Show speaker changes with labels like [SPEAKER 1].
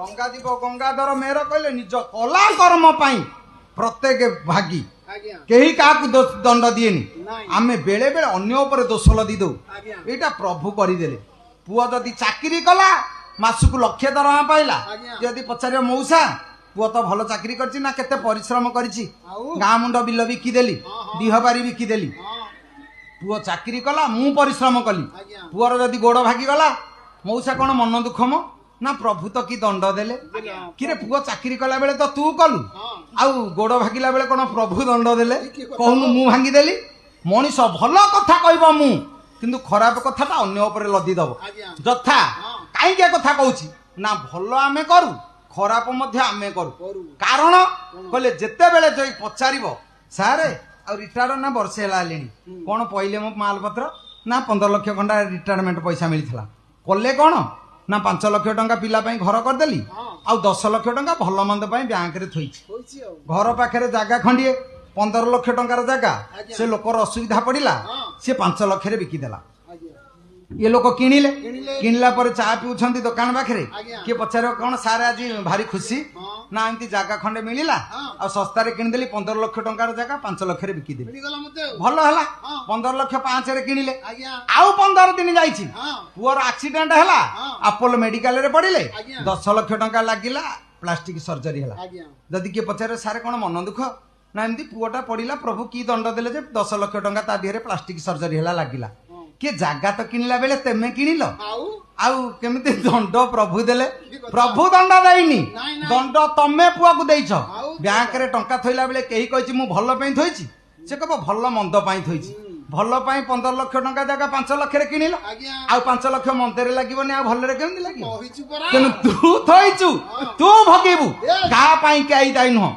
[SPEAKER 1] गंगादीप गंगाधर मेहर कहले निज कला कर्म पाई प्रत्येक भागी कहीं क्या दंड दिएनी आमे बेले बेले अन्य ऊपर दोष लदी दो यहाँ प्रभु करदे पुआ जदि चाकरी कला मासक लक्ष दरमा पाइला यदि पचार मौसा पुआ तो भल चाकरी करछि ना केते परिश्रम करछि गाँ मुंड बिल बिकिदेली दिहबारी बिकिदेली पुआ चाकरी कला मु परिश्रम कली पुआर जदि गोड़ भागी गला मौसा कौन मन दुख मो ना प्रभु तो कि दंड देले कि पुआ चाकरी कला बेले तो तू कलु आउ गोड़ भागिला बेले कौन प्रभु दंड देले कहूनु मु भांगीदेली मनीष भल कथा कहब मु किंतु खराब कथाटा अन्य उपर लदी दब जथा कहीं कथा कहूँ ना भल आमे करू खराब मध्य आमे करू कारण कहले जेते बेले जो पचार सारे आ रिटायर्ड ना वर्षे है कौन पहले मो मालपत्र ना 15 लाख खंडा रिटायरमेंट पैसा मिलता कले कौन ना 5 लाख टंका पिला घर करदेली आ 10 लाख टंका भल मंद बैंक रे थोई घर पाखे जगह खंडिए 15 लाख टंकार जगह से लोकर असुविधा पड़ा सी 5 लाख बिकिदेला ये लोक किणिले किणला पर चा पिउछंती दुकान पाखरे किए पचार कौन सारे आज भारी खुशी ना एमती जगह खंडे मिलला आ सस्ता रे किणिदेली 15 लाख टंकार जगह 5 लाख रे बिकिदेली भल हला 15 लाख 5 रे किणिले आउ 15 दिन जाईछि पुअर एक्सीडेंट हला अपोलो मेडिकल रे पड़िले 10 लाख टंका लागिला प्लास्टिक सर्जरी हला जदि किए पचारे सारे कौन मन दुख ना एमती पुअटा पड़िला प्रभु की दंड देले जे 10 लाख टंका ता देहरे प्लास्टिक सर्जरी हला लागिला किए जगह तो किणला बेले तेमे किणिल आउ केमिति दंड प्रभु देले प्रभु दंड देइनी दंड तमे पुआ को देइछ बैंक रे टंका थइला बेले केही कहिछि मु भल पई थइछि से कहबो भल मंद पई थइछि भल पई 15 लाख टंका जगह 5 लाख रे किणिल आउ 5 लाख मंदरे लागिबोनी आ भल रे केमिति लागिबो तेनु तू थइछु तू भगेबू का पई के आई दाई न